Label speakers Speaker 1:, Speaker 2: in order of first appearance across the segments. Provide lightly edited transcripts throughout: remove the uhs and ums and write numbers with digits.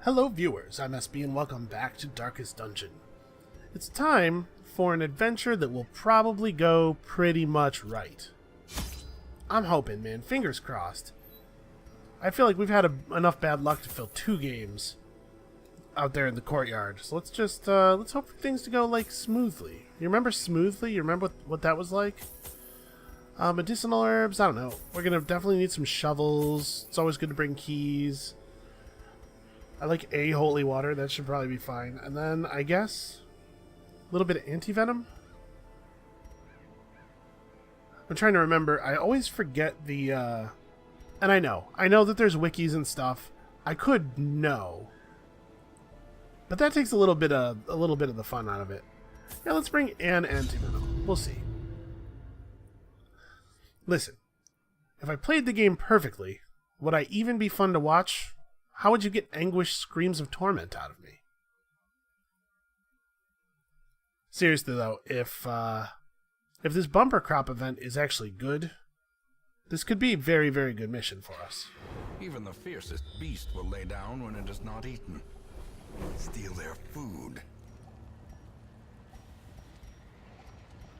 Speaker 1: Hello viewers, I'm SB and welcome back to Darkest Dungeon. It's time for an adventure that will probably go pretty much right. I'm hoping, man, fingers crossed. I feel like we've had enough bad luck to fill 2 games out there in the courtyard. So let's just, let's hope for things to go, like, smoothly. You remember smoothly? You remember what that was like? Medicinal herbs? I don't know. We're gonna definitely need some shovels. It's always good to bring keys. I like a holy water. That should probably be fine. And then, I guess, a little bit of anti-venom. I'm trying to remember. I always forget the, and I know that there's wikis and stuff. I could know. But that takes a little bit of the fun out of it. Yeah, let's bring an anti-venom. We'll see. Listen, if I played the game perfectly, would I even be fun to watch? How would you get anguished screams of torment out of me? Seriously though, if this bumper crop event is actually good, this could be a very, very good mission for us.
Speaker 2: Even the fiercest beast will lay down when it is not eaten. Steal their food.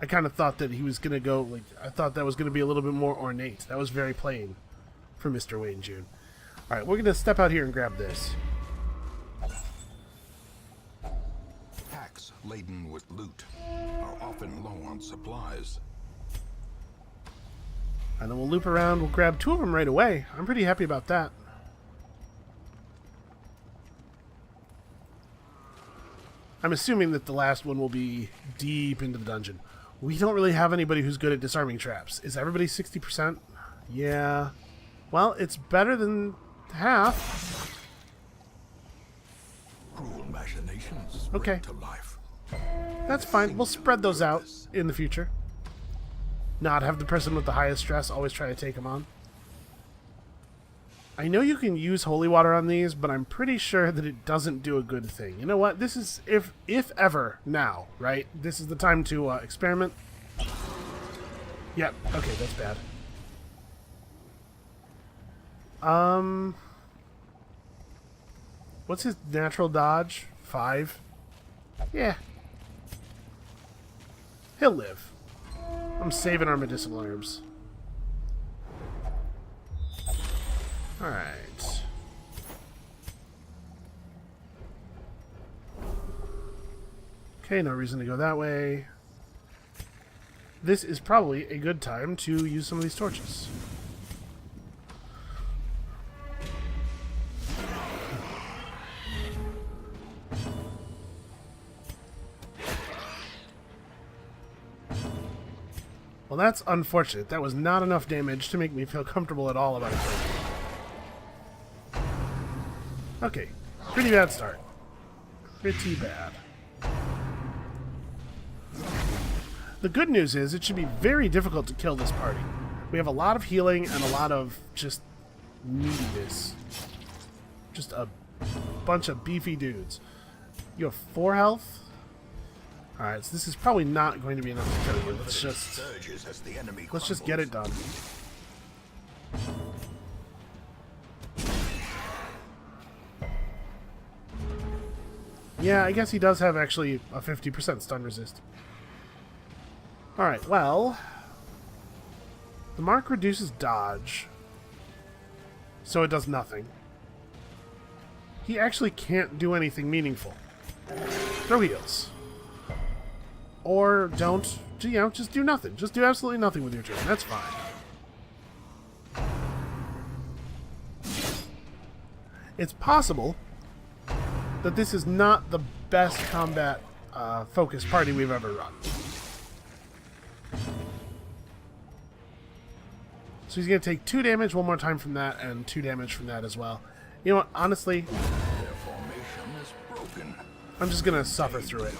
Speaker 1: I kind of thought that he was going to go, like, I thought that was going to be a little bit more ornate. That was very plain for Mr. Wayne June. Alright, we're going to step out here and grab this.
Speaker 2: Packs laden with loot are often low on supplies.
Speaker 1: And then we'll loop around. We'll grab 2 of them right away. I'm pretty happy about that. I'm assuming that the last one will be deep into the dungeon. We don't really have anybody who's good at disarming traps. Is everybody 60%? Yeah. Well, it's better than half.
Speaker 2: Cruel machinations
Speaker 1: okay.
Speaker 2: To life.
Speaker 1: That's fine. We'll spread those out in the future. Not have the person with the highest stress always try to take them on. I know you can use holy water on these, but I'm pretty sure that it doesn't do a good thing. You know what? This is, if ever, now, right? This is the time to experiment. Yep. Okay, that's bad. What's his natural dodge? 5? Yeah. He'll live. I'm saving our medicinal herbs. Alright. Okay, no reason to go that way. This is probably a good time to use some of these torches. Well, that's unfortunate. That was not enough damage to make me feel comfortable at all about it. Okay, pretty bad start. Pretty bad. The good news is it should be very difficult to kill this party. We have a lot of healing and a lot of just meatiness. Just a bunch of beefy dudes. You have 4 health? Alright, so this is probably not going to be enough to kill you. Let's just get it done. Yeah, I guess he does have actually a 50% stun resist. Alright, well, the mark reduces dodge, so it does nothing. He actually can't do anything meaningful. Throw heals. Or don't, you know, just do nothing. Just do absolutely nothing with your turn. That's fine. It's possible that this is not the best combat focused party we've ever run. So he's going to take 2 damage one more time from that, and 2 damage from that as well. You know what, honestly, I'm just going to suffer through it.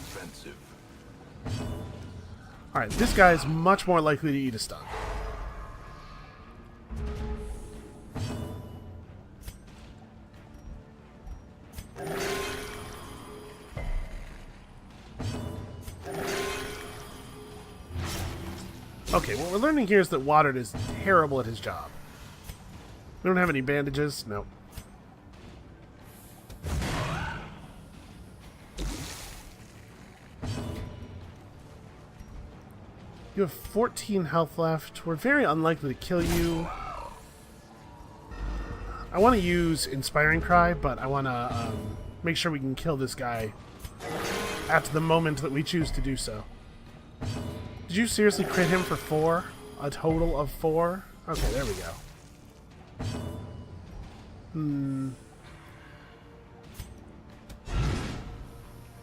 Speaker 1: Alright, this guy is much more likely to eat a stun. Okay, what we're learning here is that Watered is terrible at his job. We don't have any bandages. Nope. You have 14 health left. We're very unlikely to kill you. I want to use Inspiring Cry, but I want to make sure we can kill this guy at the moment that we choose to do so. Did you seriously crit him for 4? A total of 4? Okay, there we go.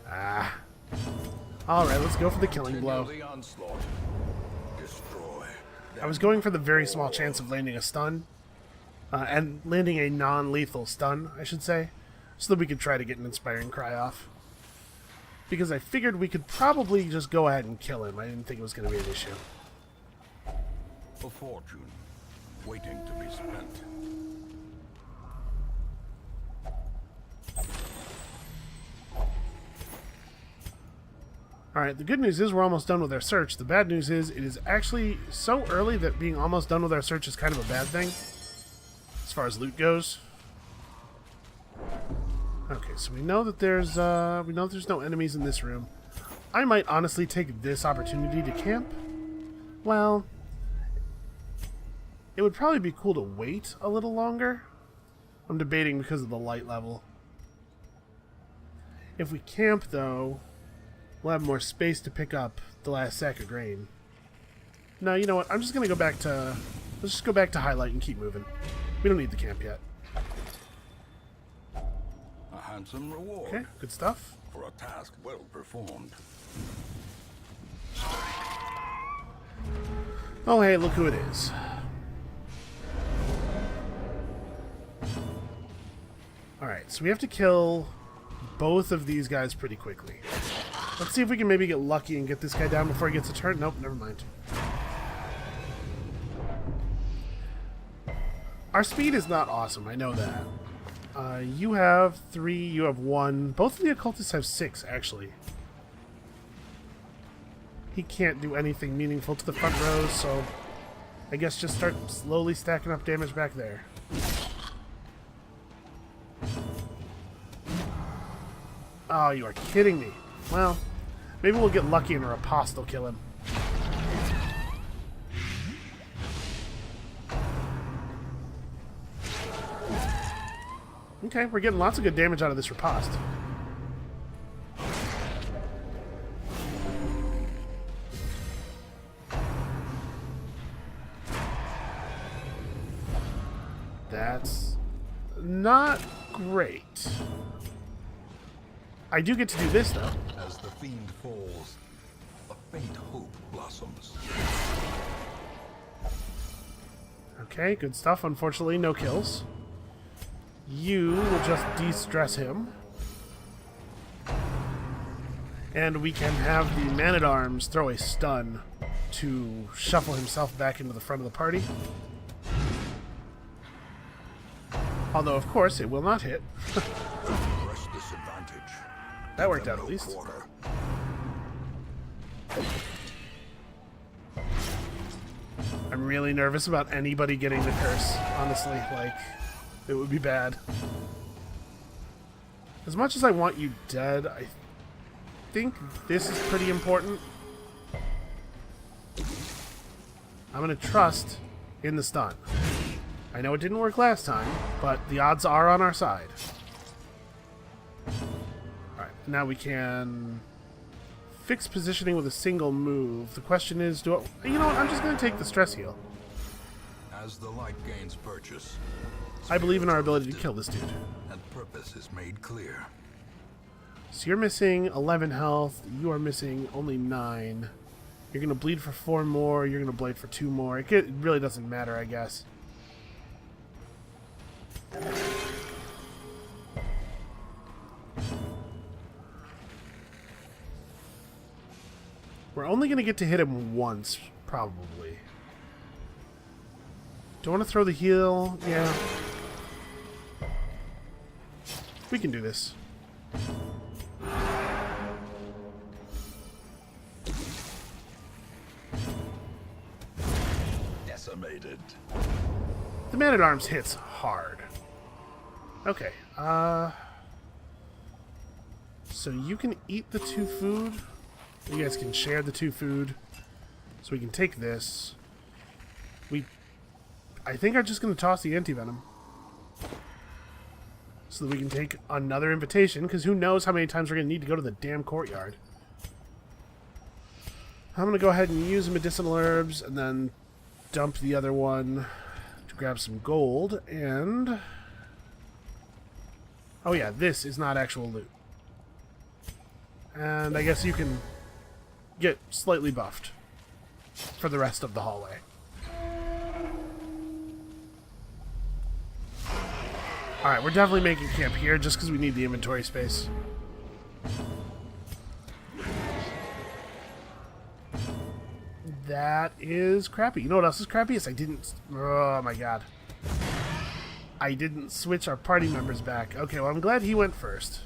Speaker 1: Ah. Alright, let's go for the killing blow. I was going for the very small chance of landing a stun. And landing a non-lethal stun, I should say. So that we could try to get an Inspiring Cry off. Because I figured we could probably just go ahead and kill him. I didn't think it was going to be an issue.
Speaker 2: A fortune waiting to be spent.
Speaker 1: Alright, the good news is we're almost done with our search. The bad news is it is actually so early that being almost done with our search is kind of a bad thing. As far as loot goes. Okay, so we know that there's no enemies in this room. I might honestly take this opportunity to camp. Well, it would probably be cool to wait a little longer. I'm debating because of the light level. If we camp, though, we'll have more space to pick up the last sack of grain. No, you know what? I'm just gonna go back to... Let's just go back to highlight and keep moving. We don't need the camp yet.
Speaker 2: A handsome reward.
Speaker 1: Okay, good stuff.
Speaker 2: For a task well performed.
Speaker 1: Oh, hey, look who it is. Alright, so we have to kill both of these guys pretty quickly. Let's see if we can maybe get lucky and get this guy down before he gets a turn. Nope, never mind. Our speed is not awesome, I know that. You have 3, you have 1. Both of the occultists have 6, actually. He can't do anything meaningful to the front rows, so I guess just start slowly stacking up damage back there. Oh, you are kidding me. Well, maybe we'll get lucky and a riposte will kill him. Okay, we're getting lots of good damage out of this riposte. That's not great. I do get to do this, though.
Speaker 2: As the fiend falls, a faint hope blossoms.
Speaker 1: Okay, good stuff. Unfortunately, no kills. You will just de-stress him. And we can have the Man-at-Arms throw a stun to shuffle himself back into the front of the party. Although, of course, it will not hit. That worked out at least. I'm really nervous about anybody getting the curse, honestly. Like, it would be bad. As much as I want you dead, I think this is pretty important. I'm going to trust in the stun. I know it didn't work last time, but the odds are on our side. Alright, now we can fix positioning with a single move. The question is, you know what, I'm just going to take the stress heal.
Speaker 2: As the light gains purchase,
Speaker 1: I believe in our ability to kill this dude.
Speaker 2: And purpose is made clear.
Speaker 1: So you're missing 11 health, you are missing only 9. You're going to bleed for 4 more, you're going to bleed for 2 more. It really doesn't matter, I guess. We're only going to get to hit him once, probably. Do I want to throw the heal? Yeah. We can do this.
Speaker 2: Decimated.
Speaker 1: The Man-at-Arms hits hard. Okay, so you can eat the 2 food. You guys can share the 2 food. So we can take this. I think I'm just going to toss the anti-venom. So that we can take another invitation, because who knows how many times we're going to need to go to the damn courtyard. I'm going to go ahead and use medicinal herbs, and then dump the other one to grab some gold, and... oh yeah, this is not actual loot. And I guess you can get slightly buffed for the rest of the hallway. Alright, we're definitely making camp here just because we need the inventory space. That is crappy. You know what else is crappy? Is I didn't... oh my god. I didn't switch our party members back. Okay, well I'm glad he went first.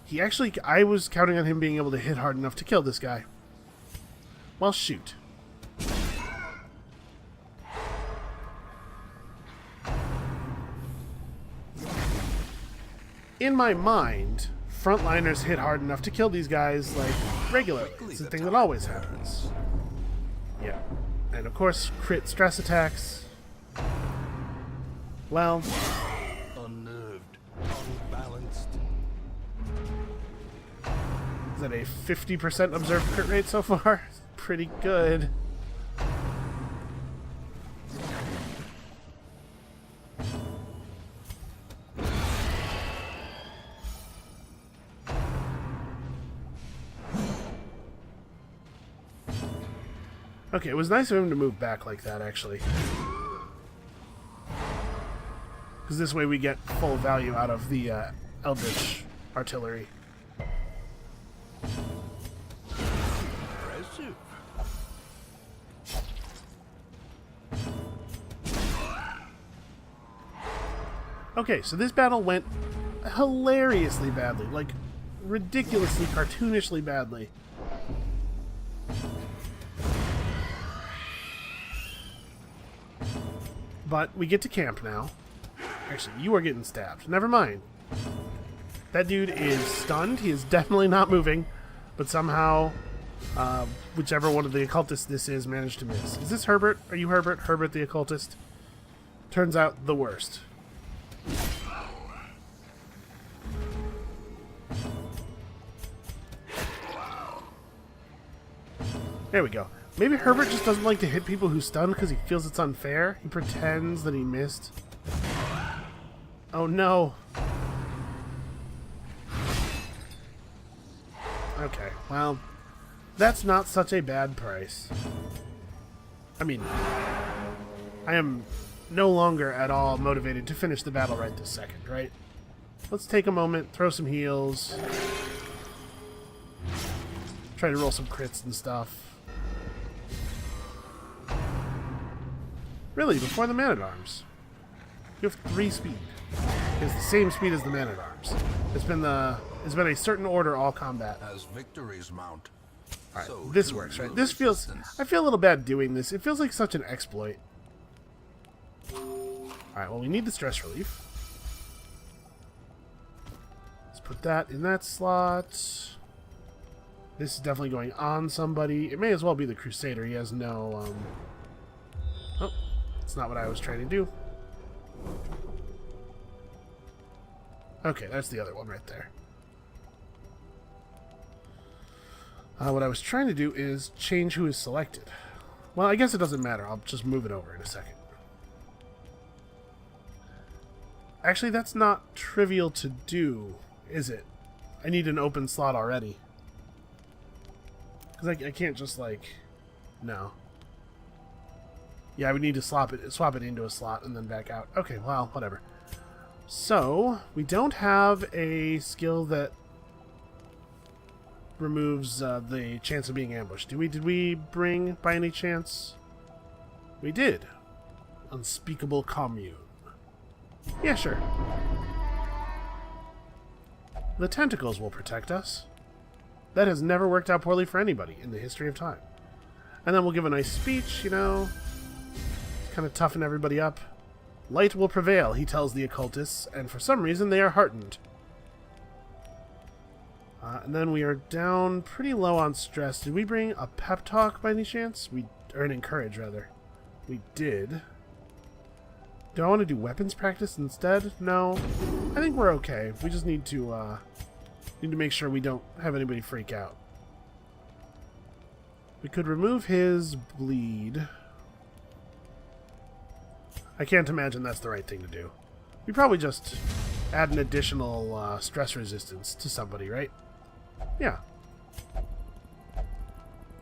Speaker 1: He actually... I was counting on him being able to hit hard enough to kill this guy. Well, shoot. In my mind, frontliners hit hard enough to kill these guys, like, regularly. It's a thing that always happens. Yeah. And of course, crit stress attacks. Well...
Speaker 2: unnerved, unbalanced.
Speaker 1: is that a 50% observed crit rate so far? Pretty good. Okay, it was nice of him to move back like that, actually. Because this way we get full value out of the Eldritch artillery.
Speaker 2: Impressive.
Speaker 1: Okay, so this battle went hilariously badly. Like, ridiculously, cartoonishly badly. But we get to camp now. Actually, you are getting stabbed. Never mind. That dude is stunned. He is definitely not moving. But somehow, whichever one of the occultists this is managed to miss. Is this Herbert? Are you Herbert? Herbert the occultist? Turns out the worst. There we go. Maybe Herbert just doesn't like to hit people who stun because he feels it's unfair. He pretends that he missed. Oh no. Okay, well, that's not such a bad price. I mean, I am no longer at all motivated to finish the battle right this second, right? Let's take a moment, throw some heals, try to roll some crits and stuff. Really, before the Man-at-Arms. You have 3 speed. It's the same speed as the Man-at-Arms. It's been a certain order all combat.
Speaker 2: As victories mount.
Speaker 1: Alright,
Speaker 2: So
Speaker 1: this
Speaker 2: too
Speaker 1: works, right?
Speaker 2: will
Speaker 1: This feels...
Speaker 2: resistance.
Speaker 1: I feel a little bad doing this. It feels like such an exploit. Alright, well, we need the stress relief. Let's put that in that slot. This is definitely going on somebody. It may as well be the Crusader. He has no... Oh, that's not what I was trying to do. Okay, that's the other one right there. What I was trying to do is change who is selected. Well, I guess it doesn't matter. I'll just move it over in a second. Actually, that's not trivial to do, is it? I need an open slot already. Because I can't just, like... No. Yeah, I would need to swap it into a slot and then back out. Okay, well, whatever. So, we don't have a skill that removes the chance of being ambushed. Did we bring, by any chance? We did. Unspeakable Commune. Yeah, sure. The tentacles will protect us. That has never worked out poorly for anybody in the history of time. And then we'll give a nice speech, you know. Kind of toughen everybody up. Light will prevail, he tells the occultists, and for some reason they are heartened. And then we are down pretty low on stress. Did we bring a pep talk by any chance? Or an encourage, rather. We did. Do I want to do weapons practice instead? No. I think we're okay. We just need to make sure we don't have anybody freak out. We could remove his bleed. I can't imagine that's the right thing to do. We probably just add an additional stress resistance to somebody, right? Yeah.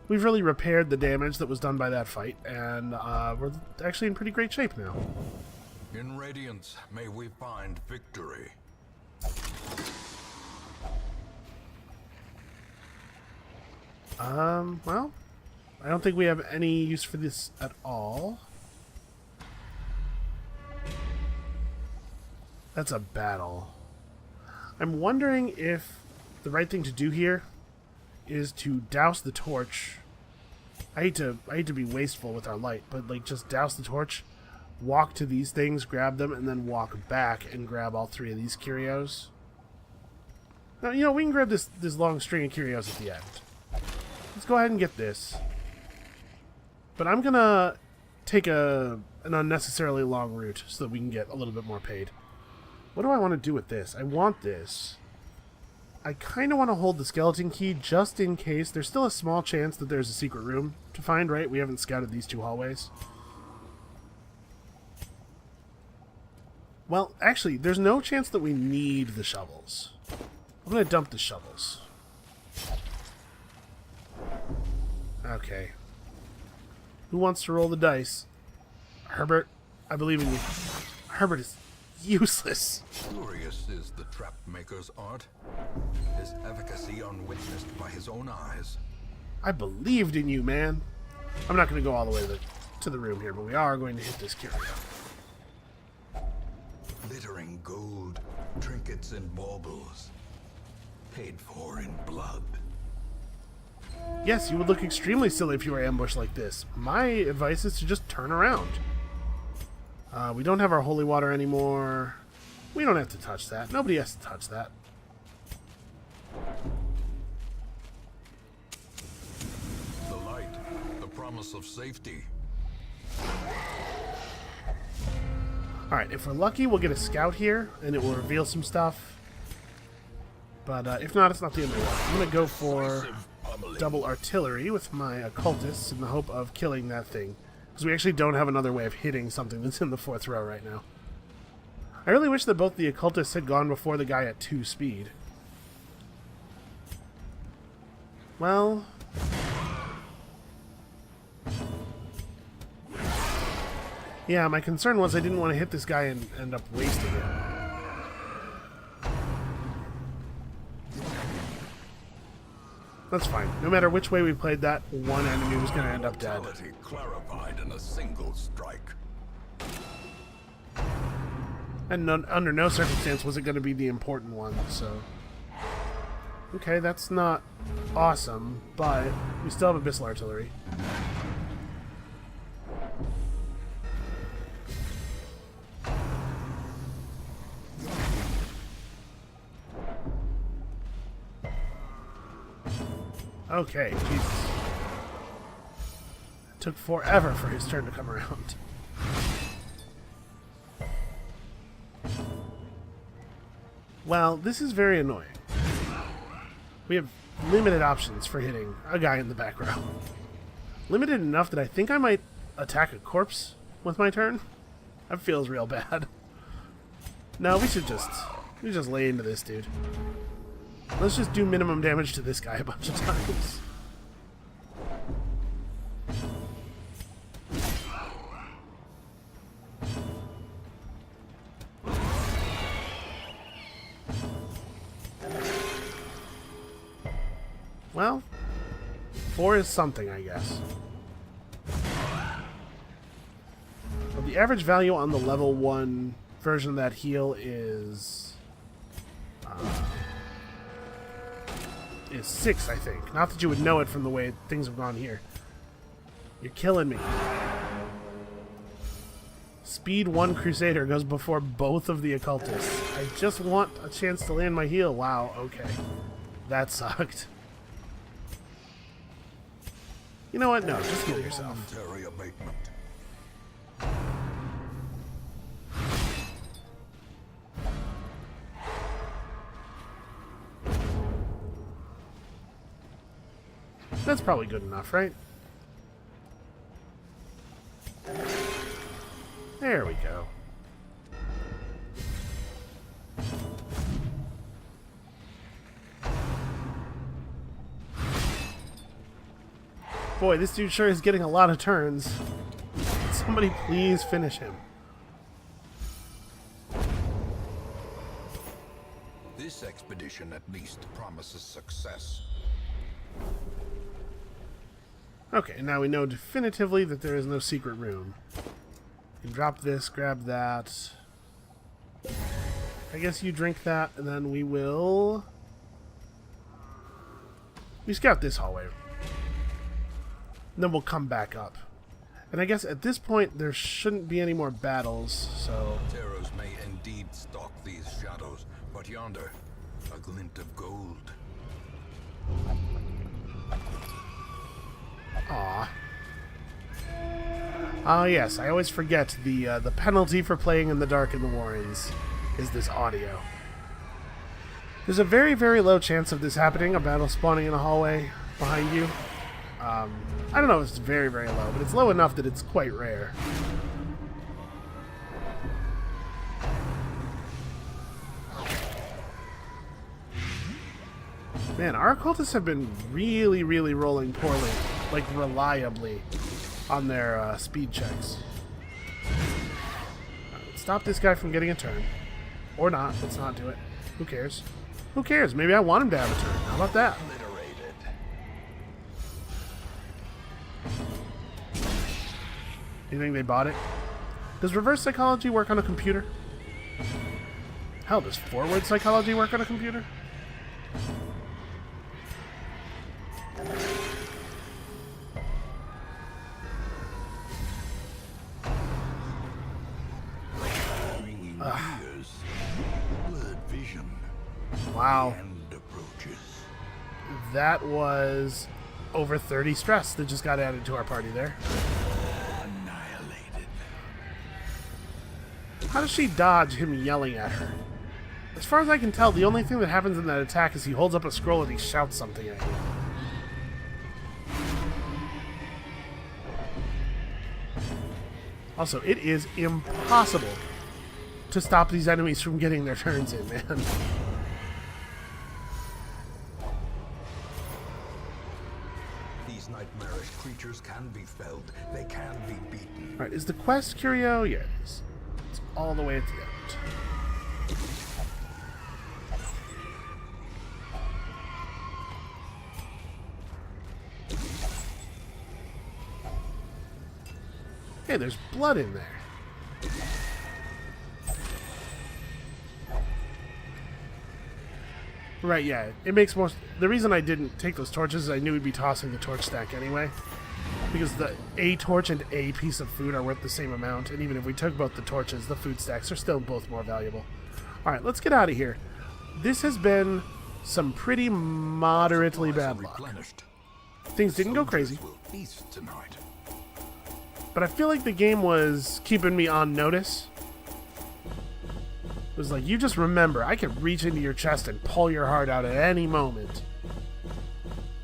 Speaker 1: We've really repaired the damage that was done by that fight, and we're actually in pretty great shape now.
Speaker 2: In Radiance, may we find victory.
Speaker 1: Well, I don't think we have any use for this at all. That's a battle. I'm wondering if the right thing to do here is to douse the torch. I hate to be wasteful with our light, but like just douse the torch, walk to these things, grab them, and then walk back and grab all three of these curios. Now, you know, we can grab this long string of curios at the end. Let's go ahead and get this. But I'm gonna take an unnecessarily long route so that we can get a little bit more paid. What do I want to do with this? I want this. I kind of want to hold the skeleton key just in case. There's still a small chance that there's a secret room to find, right? We haven't scouted these two hallways. Well, actually, there's no chance that we need the shovels. I'm going to dump the shovels. Okay. Who wants to roll the dice? Herbert, I believe in you. Herbert is useless.
Speaker 2: Curious is the trap maker's art. His efficacy unwitnessed by his own eyes.
Speaker 1: I believed in you, man. I'm not going to go all the way to the room here, but we are going to hit this curio.
Speaker 2: Glittering gold, trinkets and baubles. Paid for in blood.
Speaker 1: Yes, you would look extremely silly if you were ambushed like this. My advice is to just turn around. We don't have our holy water anymore. We don't have to touch that. Nobody has to touch that.
Speaker 2: The light, the promise of safety.
Speaker 1: Alright, if we're lucky, we'll get a scout here, and it will reveal some stuff. But if not, it's not the end of the world. I'm going to go for double artillery with my occultists in the hope of killing that thing. Because we actually don't have another way of hitting something that's in the 4th row right now. I really wish that both the occultists had gone before the guy at 2 speed. Well... yeah, my concern was I didn't want to hit this guy and end up wasting it. That's fine. No matter which way we played that, one enemy was going to end up dead.
Speaker 2: Clarified in a single strike.
Speaker 1: And under no circumstance was it going to be the important one, so... okay, that's not awesome, but we still have abyssal artillery. Okay, Jesus. It took forever for his turn to come around. Well, this is very annoying. We have limited options for hitting a guy in the back row. Limited enough that I think I might attack a corpse with my turn. That feels real bad. No, we should just lay into this dude. Let's just do minimum damage to this guy a bunch of times. Well, 4 is something, I guess. But the average value on the level 1 version of that heal is 6, I think. Not that you would know it from the way things have gone here. You're killing me. Speed 1 Crusader goes before both of the occultists. I just want a chance to land my heal. Wow, okay. That sucked. You know what? No, just heal yourself.
Speaker 2: Momentary abatement.
Speaker 1: That's probably good enough, right? There we go. Boy, this dude sure is getting a lot of turns. Somebody please finish him.
Speaker 2: This expedition at least promises success.
Speaker 1: Okay, now we know definitively that there is no secret room. You can drop this, grab that. I guess you drink that, and then we will... We scout this hallway. And then we'll come back up. And I guess at this point, there shouldn't be any more battles, so...
Speaker 2: Terrors may indeed stalk these shadows, but yonder, a glint of gold.
Speaker 1: Aw. Oh yes, I always forget the penalty for playing in the dark in the Warrens is this audio. There's a very, very low chance of this happening, a battle spawning in a hallway behind you. I don't know if it's very, very low, but it's low enough that it's quite rare. Man, our occultists have been really, really rolling poorly, like reliably, on their speed checks. Let's stop this guy from getting a turn. Or not, let's not do it. Who cares? Who cares? Maybe I want him to have a turn. How about that? You think they bought it? Does reverse psychology work on a computer? Hell, does forward psychology work on a computer? Wow. That was over 30 stress that just got added to our party there.
Speaker 2: Annihilated.
Speaker 1: How does she dodge him yelling at her? As far as I can tell, the only thing that happens in that attack is he holds up a scroll and he shouts something at you. Also, it is impossible to stop these enemies from getting their turns in, man.
Speaker 2: These nightmarish creatures can be felled. They can be beaten.
Speaker 1: Alright, is the quest curio? Yeah, it is. It's all the way at the end. Hey, there's blood in there. Right, yeah. It makes more... The reason I didn't take those torches is I knew we'd be tossing the torch stack anyway. Because a torch and a piece of food are worth the same amount. And even if we took both the torches, the food stacks are still both more valuable. Alright, let's get out of here. This has been some pretty moderately bad luck. Things didn't go crazy. But I feel like the game was keeping me on notice. It was like, you just remember, I can reach into your chest and pull your heart out at any moment.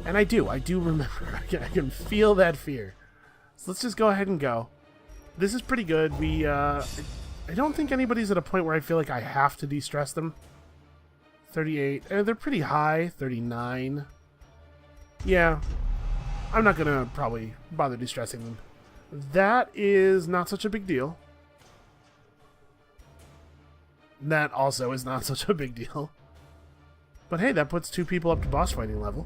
Speaker 1: And I do remember. I can feel that fear. So let's just go ahead and go. This is pretty good. I don't think anybody's at a point where I feel like I have to de-stress them. 38. And they're pretty high. 39. Yeah. I'm not going to probably bother de-stressing them. That is not such a big deal. That also is not such a big deal. But hey, that puts 2 people up to boss fighting level.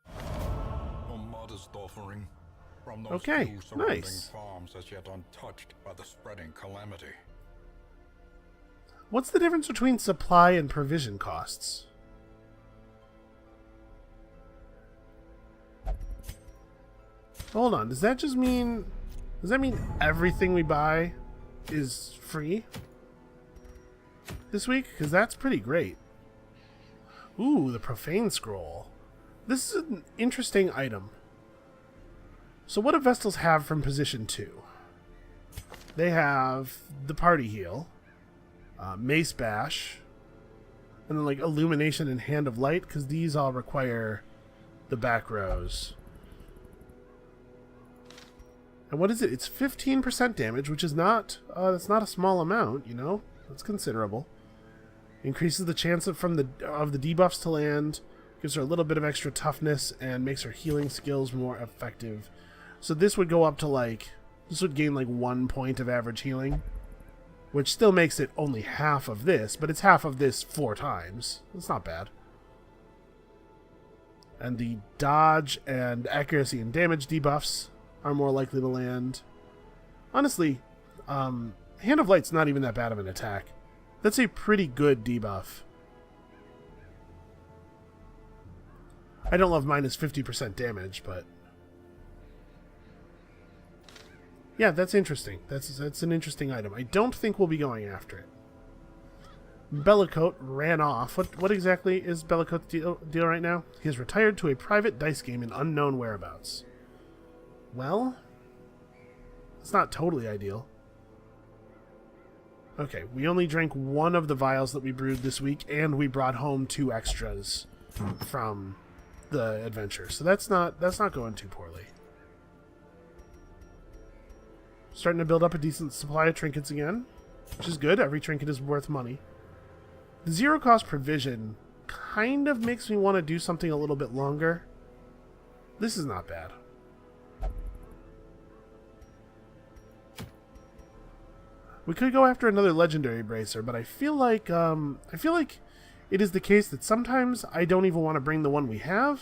Speaker 2: A modest offering from those
Speaker 1: Okay,
Speaker 2: few surrounding
Speaker 1: nice.
Speaker 2: farms as yet untouched by the spreading calamity.
Speaker 1: What's the difference between supply and provision costs? Hold on, does that just mean... Does that mean everything we buy is free? this week, because that's pretty great. Ooh, the Profane Scroll. This is an interesting item. So what do Vestals have from position 2? They have the Party Heal, Mace Bash, and then like Illumination and Hand of Light, because these all require the back rows. And what is it? It's 15% damage, which is not that's not a small amount, you know? That's considerable. Increases the chance of the debuffs to land, gives her a little bit of extra toughness, and makes her healing skills more effective. So this would go up to like, this would gain like 1 point of average healing, which still makes it only half of this, but it's half of this 4 times. That's not bad. And the dodge and accuracy and damage debuffs are more likely to land. Honestly, Hand of Light's not even that bad of an attack. That's a pretty good debuff. I don't love minus 50% damage, but yeah, that's interesting. That's an interesting item. I don't think we'll be going after it. Bellicote ran off. What exactly is Bellicote's deal right now? He has retired to a private dice game in unknown whereabouts. Well, it's not totally ideal. Okay, we only drank 1 of the vials that we brewed this week, and we brought home 2 extras from the adventure. So that's not going too poorly. Starting to build up a decent supply of trinkets again, which is good. Every trinket is worth money. The zero cost provision kind of makes me want to do something a little bit longer. This is not bad. We could go after another legendary bracer, but I feel like it is the case that sometimes I don't even want to bring the one we have.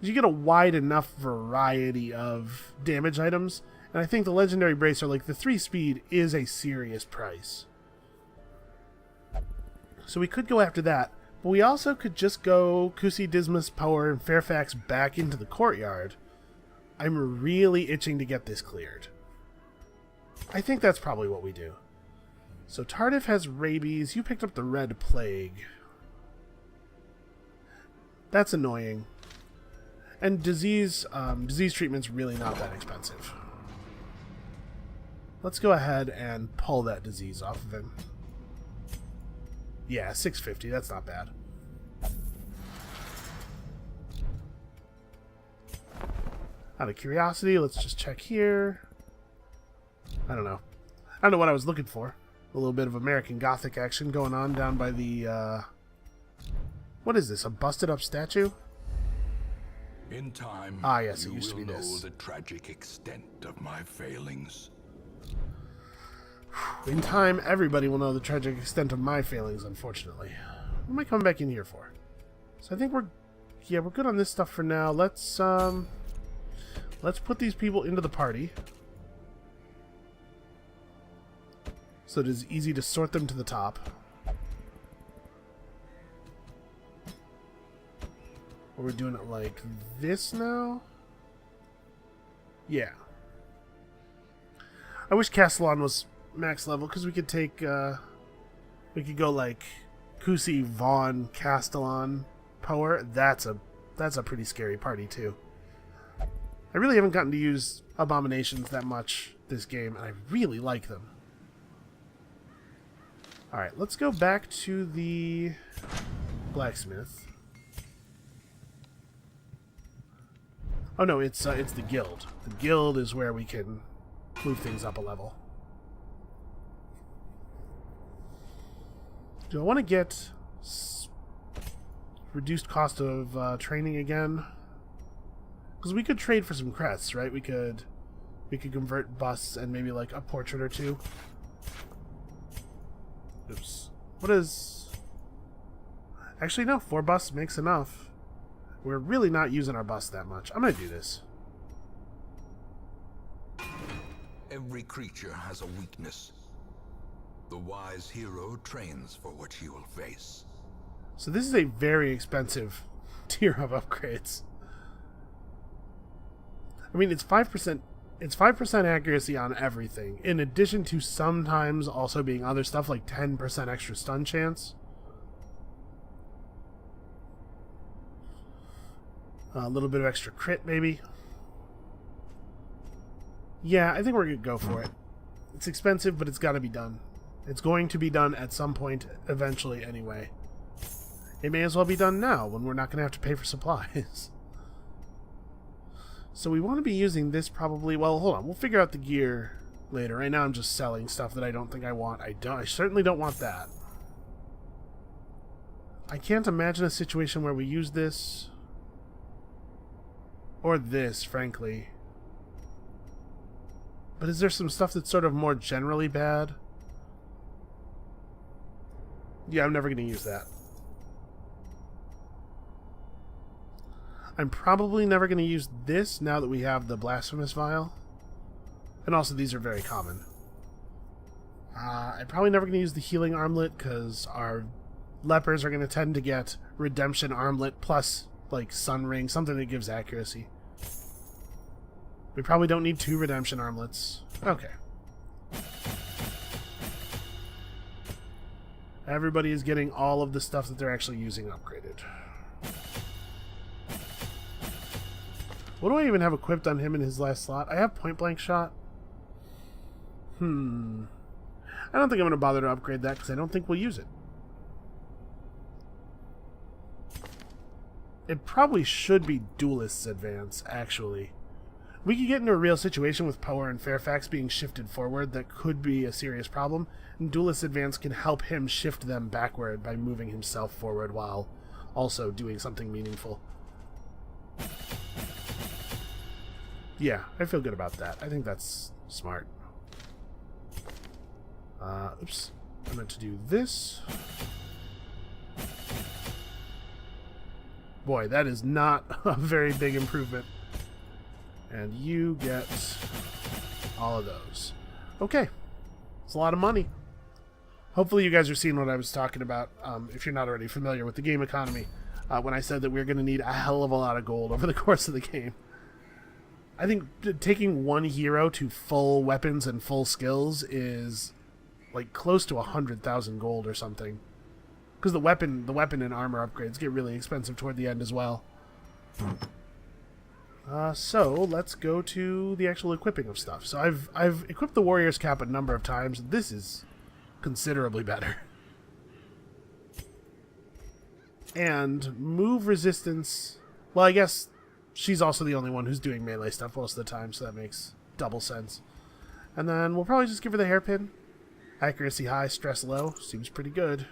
Speaker 1: You get a wide enough variety of damage items, and I think the legendary bracer, like the 3 speed, is a serious price. So we could go after that, but we also could just go Kusi, Dismas, Power, and Fairfax back into the courtyard. I'm really itching to get this cleared. I think that's probably what we do. So Tardif has rabies. You picked up the Red Plague. That's annoying. And disease treatment's really not that expensive. Let's go ahead and pull that disease off of him. Yeah, 650. That's not bad. Out of curiosity, let's just check here. I don't know what I was looking for. A little bit of American Gothic action going on down by the, what is this, a busted up statue?
Speaker 2: In time,
Speaker 1: yes, it
Speaker 2: you
Speaker 1: used to be
Speaker 2: will know
Speaker 1: this.
Speaker 2: the tragic extent of my failings.
Speaker 1: In time, everybody will know the tragic extent of my failings, unfortunately. What am I coming back in here for? So I think we're good on this stuff for now. Let's put these people into the party, so it is easy to sort them to the top. We're doing it like this now? Yeah. I wish Castellan was max level, because we could take, we could go like Kusi, Vaughn, Castellan, Power. That's a pretty scary party too. I really haven't gotten to use Abominations that much this game, and I really like them. Alright, let's go back to the blacksmith. Oh no, it's the guild. The guild is where we can move things up a level. Do I want to get reduced cost of training again? Because we could trade for some crests, right? We could convert busts and maybe like a portrait or 2. Oops. What is... Actually, no. 4 busts makes enough. We're really not using our busts that much. I'm going to do this.
Speaker 2: Every creature has a weakness. The wise hero trains for what he will face.
Speaker 1: So this is a very expensive tier of upgrades. I mean, it's 5%. It's 5% accuracy on everything, in addition to sometimes also being other stuff like 10% extra stun chance. A little bit of extra crit, maybe. Yeah, I think we're going to go for it. It's expensive, but it's got to be done. It's going to be done at some point, eventually, anyway. It may as well be done now, when we're not going to have to pay for supplies. So we want to be using this probably... Well, hold on. We'll figure out the gear later. Right now I'm just selling stuff that I don't think I want. I certainly don't want that. I can't imagine a situation where we use this... Or this, frankly. But is there some stuff that's sort of more generally bad? Yeah, I'm never going to use that. I'm probably never going to use this now that we have the Blasphemous Vial. And also, these are very common. I'm probably never going to use the Healing Armlet, because our lepers are going to tend to get Redemption Armlet plus, like, Sun Ring, something that gives accuracy. We probably don't need 2 Redemption Armlets. Okay. Everybody is getting all of the stuff that they're actually using upgraded. What do I even have equipped on him in his last slot? I have point blank shot. I don't think I'm going to bother to upgrade that because I don't think we'll use it. It probably should be Duelist's Advance, actually. We could get into a real situation with Power and Fairfax being shifted forward that could be a serious problem, and Duelist's Advance can help him shift them backward by moving himself forward while also doing something meaningful. Yeah, I feel good about that. I think that's smart. Oops. I meant to do this. Boy, that is not a very big improvement. And you get all of those. Okay. It's a lot of money. Hopefully you guys are seeing what I was talking about, if you're not already familiar with the game economy, when I said that we're going to need a hell of a lot of gold over the course of the game. I think taking one hero to full weapons and full skills is like close to 100,000 gold or something. Because the weapon and armor upgrades get really expensive toward the end as well. So let's go to the actual equipping of stuff. So I've equipped the Warrior's Cap a number of times. This is considerably better. And move resistance. Well, I guess she's also the only one who's doing melee stuff most of the time, so that makes double sense. And then we'll probably just give her the hairpin. Accuracy high, stress low. Seems pretty good.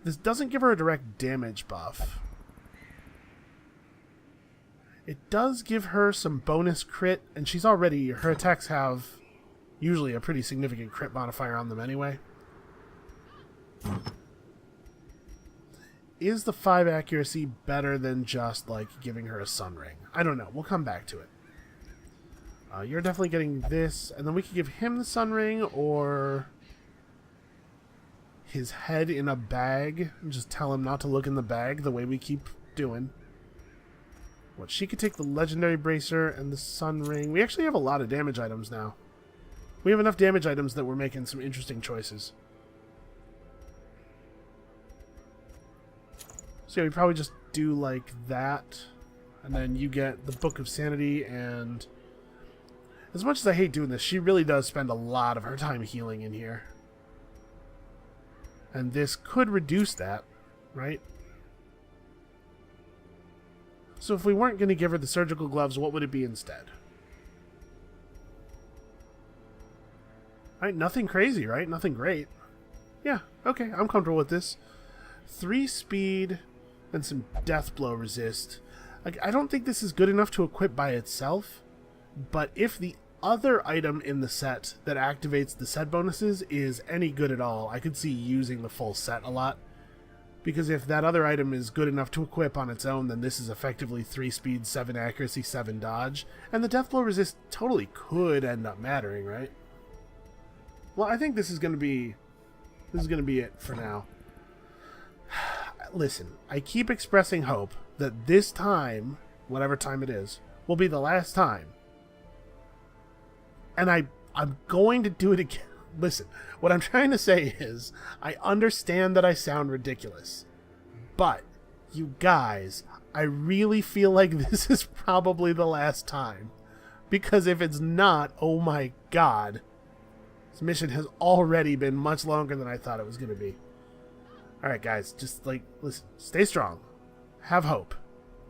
Speaker 1: This doesn't give her a direct damage buff. It does give her some bonus crit, and she's already... Her attacks have usually a pretty significant crit modifier on them anyway. Is the 5 accuracy better than just, like, giving her a sun ring? I don't know. We'll come back to it. You're definitely getting this, and then we could give him the sun ring, or his head in a bag, and just tell him not to look in the bag the way we keep doing. What, she could take the legendary bracer and the sun ring. We actually have a lot of damage items now. We have enough damage items that we're making some interesting choices. So yeah, we probably just do like that. And then you get the Book of Sanity, and as much as I hate doing this, she really does spend a lot of her time healing in here. And this could reduce that, right? So if we weren't going to give her the surgical gloves, what would it be instead? Right, nothing crazy, right? Nothing great. Yeah, okay, I'm comfortable with this. 3 speed and some death blow resist. Like, I don't think this is good enough to equip by itself, but if the other item in the set that activates the set bonuses is any good at all, I could see using the full set a lot. Because if that other item is good enough to equip on its own, then this is effectively 3 speed, 7 accuracy, 7 dodge. And the death blow resist totally could end up mattering, right? Well, I think this is going to be it for now. Listen, I keep expressing hope that this time, whatever time it is, will be the last time And I'm going to do it again. Listen, what I'm trying to say is, I understand that I sound ridiculous. But, you guys, I really feel like this is probably the last time. Because if it's not, oh my god. This mission has already been much longer than I thought it was going to be. Alright guys, just listen, stay strong. Have hope.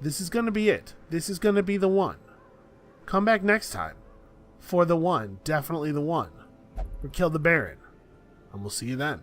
Speaker 1: This is going to be it. This is going to be the one. Come back next time. For the one. Definitely the one. Or kill the Baron. And we'll see you then.